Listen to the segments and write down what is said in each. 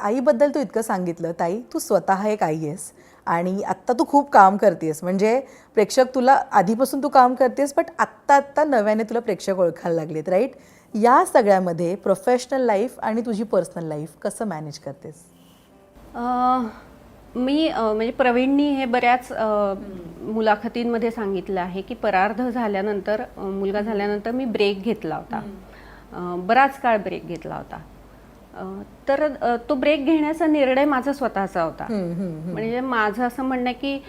आईबद्दल तू इतकं सांगितलं. ताई, तू स्वतः एक आई आहेस आणि आत्ता तू खूप काम करतेस. म्हणजे प्रेक्षक तुला आधीपासून तू काम करतेस, बट आत्ता नव्याने तुला प्रेक्षक ओळखायला लागलेत, राईट? या सगळ्यामध्ये प्रोफेशनल लाईफ आणि तुझी पर्सनल लाईफ कसं मॅनेज करतेस? मी म्हणजे प्रवीणनी हे बऱ्याच मुलाखतींमध्ये सांगितलं आहे की परार्ध झाल्यानंतर, मुलगा झाल्यानंतर मी ब्रेक घेतला होता. बराच काळ ब्रेक घेतला होता. तर तो ब्रेक घेण्याचा निर्णय माझा स्वतःचा होता. म्हणजे माझं असं म्हणणं आहे की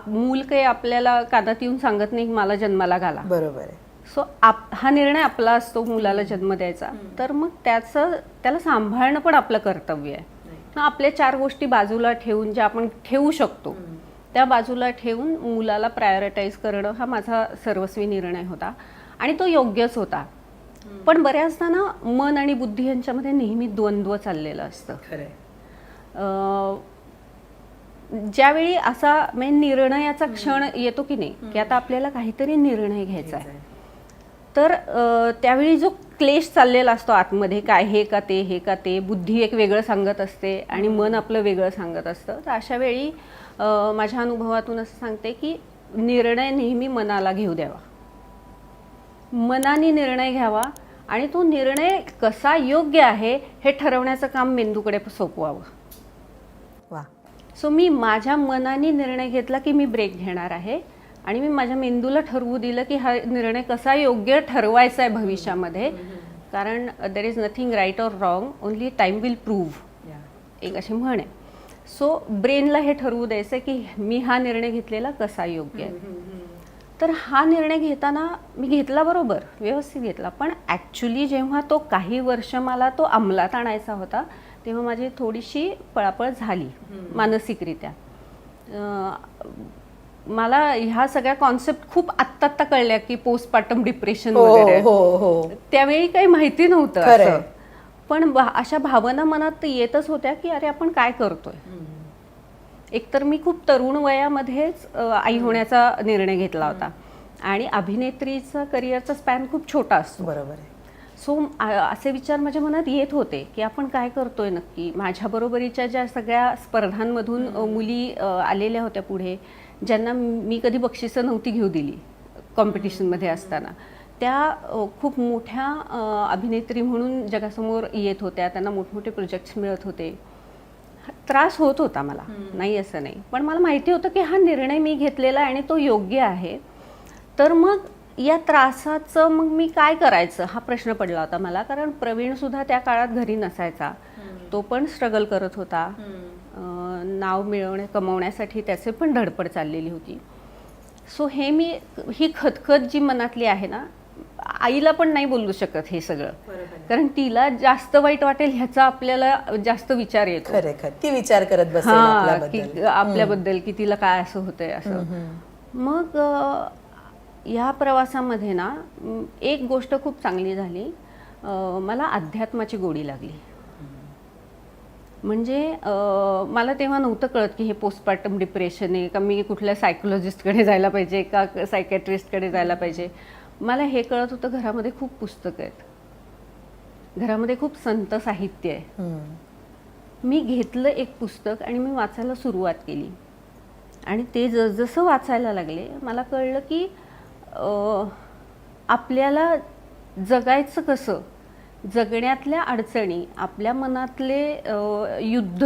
मूल काही आपल्याला कानात येऊन सांगत नाही मला जन्माला घाला. बरोबर आहे. सो हा निर्णय आपला असतो मुलाला जन्म द्यायचा. तर मग त्याला सांभाळणं पण आपलं कर्तव्य आहे. आपल्या 4 गोष्टी बाजूला ठेवून ज्या आपण ठेवू शकतो त्या बाजूला ठेवून मुलाला प्रायोरिटाईज करणं हा माझा सर्वस्वी निर्णय होता आणि तो योग्यच होता. पण बऱ्याचदा ना मन आणि बुद्धी यांच्यामध्ये नेहमी द्वंद्व चाललेलं असतं. ज्यावेळी असा म्हणजे निर्णयाचा क्षण येतो की नाही की आता आपल्याला काहीतरी निर्णय घ्यायचा आहे, तर त्यावेळी जो क्लेश चाललेला असतो आतमध्ये, काय हे का ते, हे का ते, बुद्धी एक वेगळं सांगत असते आणि मन आपलं वेगळं सांगत असतं. तर अशा वेळी माझ्या अनुभवातून असं सांगते की निर्णय नेहमी मनाला घेऊ द्यावा, मनाने निर्णय घ्यावा आणि तो निर्णय कसा योग्य आहे हे ठरवण्याचं काम मेंदूकडे सोपवावं. वा. सो मी माझ्या मनाने निर्णय घेतला की मी ब्रेक घेणार आहे आणि मी माझ्या मेंदूला ठरवू दिलं की हा निर्णय कसा योग्य ठरवायचा आहे भविष्यामध्ये. कारण there is nothing right or wrong, only time will prove, एक अशी म्हण आहे. सो ब्रेनला हे ठरवू द्यायचं की मी हा निर्णय घेतलेला कसा योग्य आहे. तर हा निर्णय घेताना मी घेतला, बरोबर व्यवस्थित घेतला, पण ॲक्च्युली जेव्हा तो काही वर्ष मला तो अंमलात आणायचा होता तेव्हा माझी थोडीशी पळापळ झाली मानसिकरित्या. मला ह्या सगळ्या कॉन्सेप्ट खूप आत्ता कळल्या की पोस्टपार्टम डिप्रेशन वगैरे. त्यावेळी काही माहिती नव्हतं असं, पण अशा भावना मनात येतच होत्या की अरे आपण काय करतोय. एकतर मी खूप तरुण वयामध्येच आई होण्याचा निर्णय घेतला होता आणि अभिनेत्रीचा करिअरचा स्पॅन खूप छोटा असतो. बरोबर आहे. सो असे विचार माझ्या मनात येत होते की आपण काय करतोय नक्की. माझ्या बरोबरीच्या ज्या सगळ्या स्पर्धांमधून मुली आलेल्या होत्या पुढे, ज्यांना मी कधी बक्षिसं नव्हती घेऊ दिली कॉम्पिटिशनमध्ये असताना, त्या खूप मोठ्या अभिनेत्री म्हणून जगासमोर येत होत्या, त्यांना मोठमोठे प्रोजेक्ट्स मिळत होते. त्रास होत होता मला, नाही असं नाही, पण मला माहिती होतं की हा निर्णय मी घेतलेला आणि तो योग्य आहे. तर मग या त्रासाचं मग मी काय करायचं हा प्रश्न पडला होता मला. कारण प्रवीणसुद्धा त्या काळात घरी नसायचा, तो पण स्ट्रगल करत होता. नाव कमवण्यासाठी त्याचे पण धडपड चाललेली होती. सो ही खतखत जी मनातली आहे ना, आईला पण नाही बोलू शकत हे सगळं, कारण तिला जास्त वाईट वाटेल ह्याचा आपल्याला जास्त विचार येतो. खरं ती विचार करत बसेल आपल्याबद्दल की तिला काय असं होतंय असं. मग ह्या प्रवासामध्ये ना एक गोष्ट खूप चांगली झाली, मला अध्यात्माची गोडी लागली. म्हणजे मला तेव्हा नव्हतं कळत की हे पोस्टपार्टम डिप्रेशन आहे का, मी कुठल्या सायकोलॉजिस्टकडे जायला पाहिजे का सायकॅट्रिस्टकडे जायला पाहिजे. मला हे कळत होतं घरामध्ये खूप पुस्तकं आहेत, घरामध्ये खूप संत साहित्य आहे. मी घेतलं एक पुस्तक आणि मी वाचायला सुरुवात केली आणि ते जसं वाचायला लागले मला कळलं की आपल्याला जगायचं कसं, जगण्यातल्या अडचणी, आपल्या मनातले युद्ध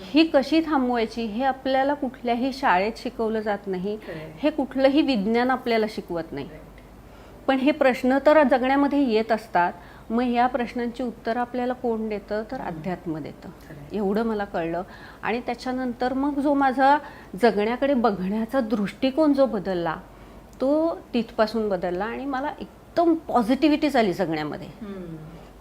ही कशी थांबवायची हे आपल्याला कुठल्याही शाळेत शिकवलं जात नाही, हे कुठलंही विज्ञान आपल्याला शिकवत नाही. पण हे प्रश्न तर जगण्यामध्ये येत असतात. मग या प्रश्नांची उत्तरं आपल्याला कोण देतं, तर अध्यात्म देतं. एवढं मला कळलं. आणि त्याच्यानंतर मग जो माझा जगण्याकडे बघण्याचा दृष्टिकोन जो बदलला तो तिथपासून बदलला आणि मला एकदम पॉझिटिव्हिटी झाली जगण्यामध्ये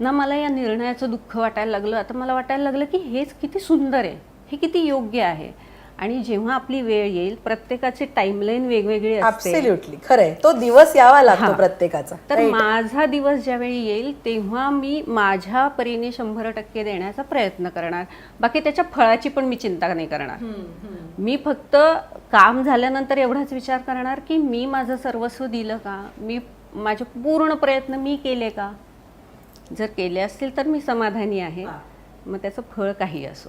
ना. मला या निर्णयाचं दुःख वाटायला लागलं. आता मला वाटायला लागलं की हेच किती सुंदर आहे, हे किती योग्य आहे. आणि जेव्हा आपली वेळ येईल, प्रत्येकाची टाइमलाईन वेगवेगळी असते. ॲब्सोल्युटली खरंय, तो दिवस यावा लागतो प्रत्येकाचा. तर माझा दिवस ज्यावेळी येईल तेव्हा मी माझ्या परीने 100% देण्याचा प्रयत्न करणार. बाकी त्याच्या फळाची पण मी चिंता नाही करणार. मी फक्त काम झाल्यानंतर एवढाच विचार करणार की मी माझं सर्वस्व दिलं का, मी माझे पूर्ण प्रयत्न मी केले का. जर केले असतील तर मी समाधानी आहे, मग त्याचं फळ काही असो.